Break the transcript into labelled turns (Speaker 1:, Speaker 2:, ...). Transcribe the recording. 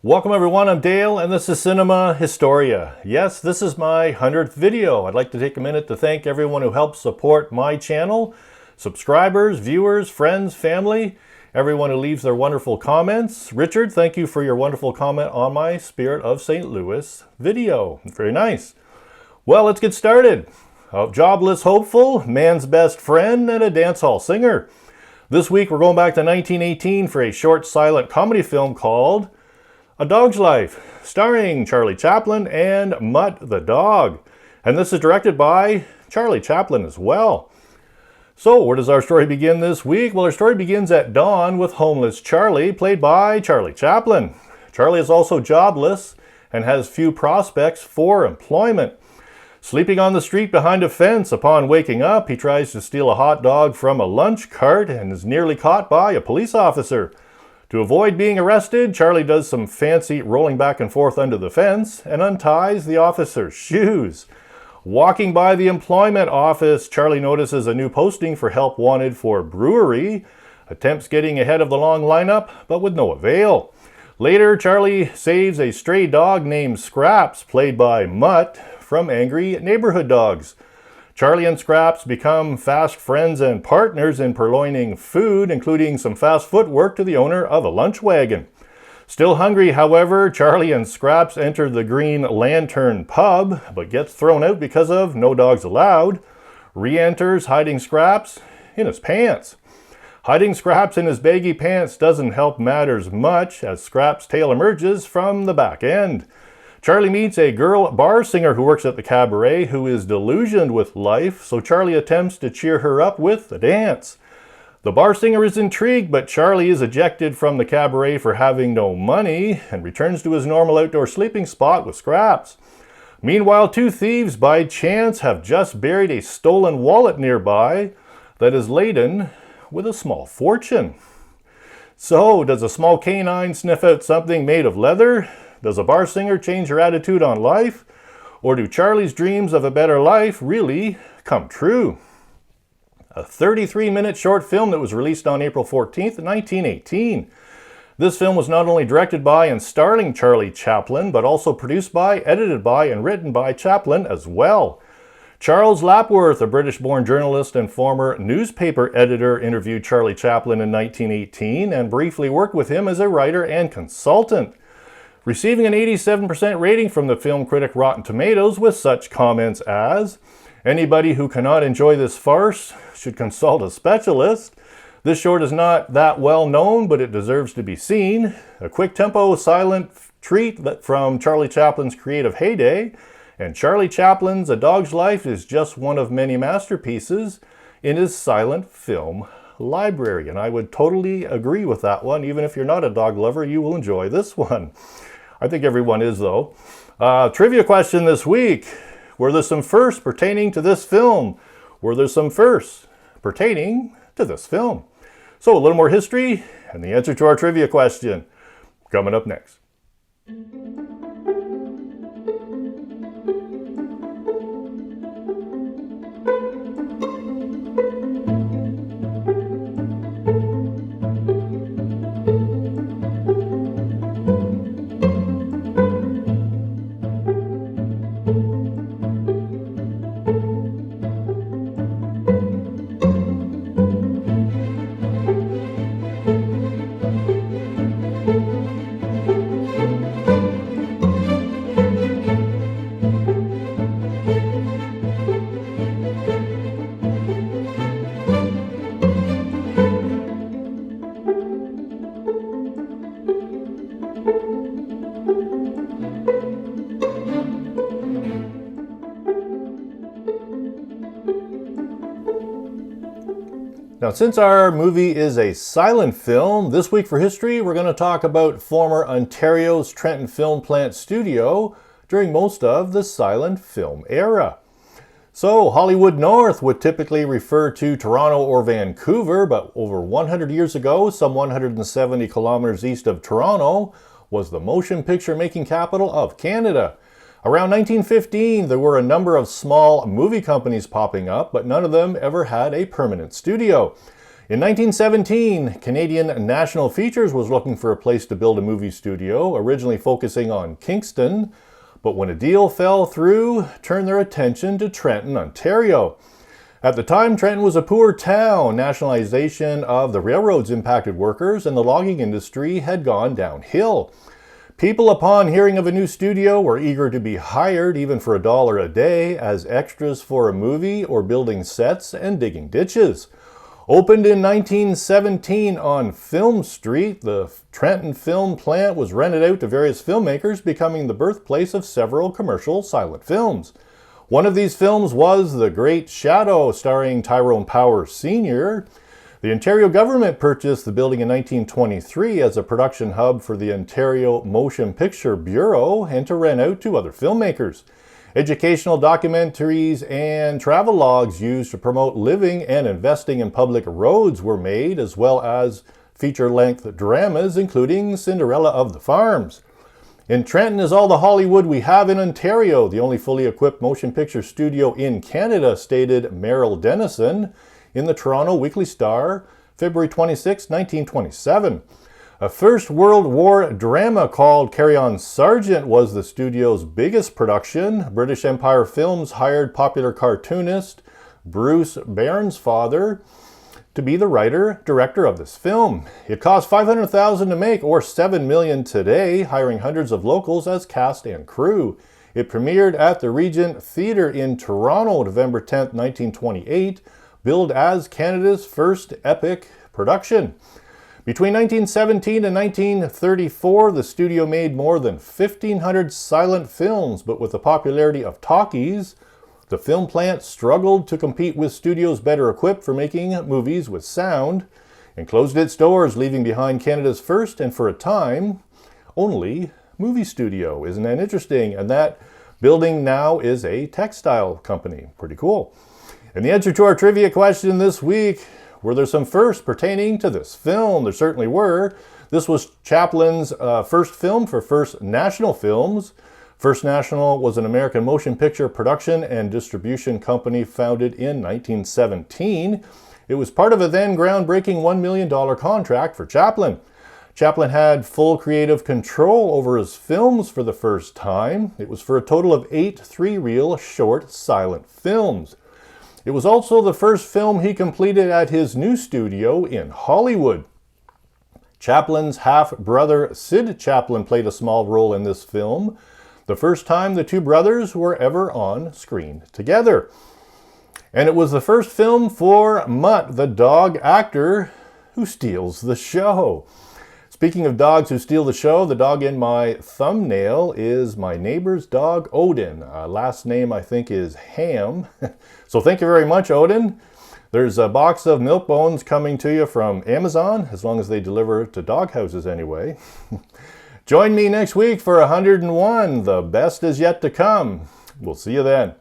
Speaker 1: Welcome everyone, I'm Dale and this is Cinema Historia. Yes, this is my 100th video. I'd like to take a minute to thank everyone who helps support my channel. Subscribers, viewers, friends, family, everyone who leaves their wonderful comments. Richard, thank you for your wonderful comment on my Spirit of St. Louis video. Very nice. Well, let's get started. A jobless hopeful, man's best friend, and a dance hall singer. This week we're going back to 1918 for a short silent comedy film called A Dog's Life, starring Charlie Chaplin and Mutt the dog. And this is directed by Charlie Chaplin as well. So where does our story begin this week? Well, our story begins at dawn with homeless Charlie, played by Charlie Chaplin. Charlie is also jobless and has few prospects for employment. Sleeping on the street behind a fence, upon waking up, he tries to steal a hot dog from a lunch cart and is nearly caught by a police officer. To avoid being arrested, Charlie does some fancy rolling back and forth under the fence and unties the officer's shoes. Walking by the employment office, Charlie notices a new posting for help wanted for brewery, attempts getting ahead of the long lineup, but with no avail. Later, Charlie saves a stray dog named Scraps, played by Mutt, from angry neighborhood dogs. Charlie and Scraps become fast friends and partners in purloining food, including some fast footwork to the owner of a lunch wagon. Still hungry, however, Charlie and Scraps enter the Green Lantern pub, but gets thrown out because of no dogs allowed. Re-enters, hiding Scraps in his pants. Hiding Scraps in his baggy pants doesn't help matters much, as Scraps' tail emerges from the back end. Charlie meets a girl bar singer who works at the cabaret who is delusioned with life, so Charlie attempts to cheer her up with a dance. The bar singer is intrigued, but Charlie is ejected from the cabaret for having no money and returns to his normal outdoor sleeping spot with Scraps. Meanwhile, two thieves by chance have just buried a stolen wallet nearby that is laden with a small fortune. So, does a small canine sniff out something made of leather? Does a bar singer change her attitude on life? Or do Charlie's dreams of a better life really come true? A 33-minute short film that was released on April 14th, 1918. This film was not only directed by and starring Charlie Chaplin, but also produced by, edited by, and written by Chaplin as well. Charles Lapworth, a British-born journalist and former newspaper editor, interviewed Charlie Chaplin in 1918 and briefly worked with him as a writer and consultant, receiving an 87% rating from the film critic Rotten Tomatoes with such comments as, "Anybody who cannot enjoy this farce should consult a specialist. This short is not that well known, but it deserves to be seen. A quick-tempo, silent treat from Charlie Chaplin's creative heyday, and Charlie Chaplin's A Dog's Life is just one of many masterpieces in his silent film library." And I would totally agree with that one. Even if you're not a dog lover, you will enjoy this one. I think everyone is, though. Trivia question this week. Were there some firsts pertaining to this film? Were there some firsts pertaining to this film? So a little more history and the answer to our trivia question coming up next. Now, since our movie is a silent film, this week for history, we're going to talk about former Ontario's Trenton Film Plant Studio during most of the silent film era. So, Hollywood North would typically refer to Toronto or Vancouver, but over 100 years ago, some 170 kilometers east of Toronto, was the motion picture making capital of Canada. Around 1915, there were a number of small movie companies popping up, but none of them ever had a permanent studio. In 1917, Canadian National Features was looking for a place to build a movie studio, originally focusing on Kingston, but when a deal fell through, turned their attention to Trenton, Ontario. At the time, Trenton was a poor town. Nationalization of the railroads impacted workers, and the logging industry had gone downhill. People, upon hearing of a new studio, were eager to be hired, even for $1 a day, as extras for a movie or building sets and digging ditches. Opened in 1917 on Film Street, the Trenton film plant was rented out to various filmmakers, becoming the birthplace of several commercial silent films. One of these films was The Great Shadow, starring Tyrone Power Sr. The Ontario government purchased the building in 1923 as a production hub for the Ontario Motion Picture Bureau and to rent out to other filmmakers. Educational documentaries and travel logs used to promote living and investing in public roads were made, as well as feature-length dramas, including Cinderella of the Farms. In Trenton is all the Hollywood we have in Ontario, the only fully equipped motion picture studio in Canada, stated Merrill Dennison in the Toronto Weekly Star, February 26, 1927. A First World War drama called Carry On Sergeant was the studio's biggest production. British Empire Films hired popular cartoonist Bruce Bairnsfather to be the writer-director of this film. It cost $500,000 to make, or $7 million today, hiring hundreds of locals as cast and crew. It premiered at the Regent Theatre in Toronto, November 10, 1928, billed as Canada's first epic production. Between 1917 and 1934, the studio made more than 1,500 silent films, but with the popularity of talkies, the film plant struggled to compete with studios better equipped for making movies with sound, and closed its doors, leaving behind Canada's first, and for a time, only movie studio. Isn't that interesting? And that building now is a textile company. Pretty cool. And the answer to our trivia question this week: were there some firsts pertaining to this film? There certainly were. This was Chaplin's first film for First National Films. First National was an American motion picture production and distribution company founded in 1917. It was part of a then groundbreaking $1 million contract for Chaplin. Chaplin had full creative control over his films for the first time. It was for a total of 8 three-reel short silent films. It was also the first film he completed at his new studio in Hollywood. Chaplin's half-brother Sid Chaplin played a small role in this film, the first time the two brothers were ever on screen together. And it was the first film for Mutt, the dog actor who steals the show. Speaking of dogs who steal the show, the dog in my thumbnail is my neighbor's dog, Odin. Last name, I think, is Ham. So thank you very much, Odin. There's a box of milk bones coming to you from Amazon, as long as they deliver to dog houses anyway. Join me next week for 101. The best is yet to come. We'll see you then.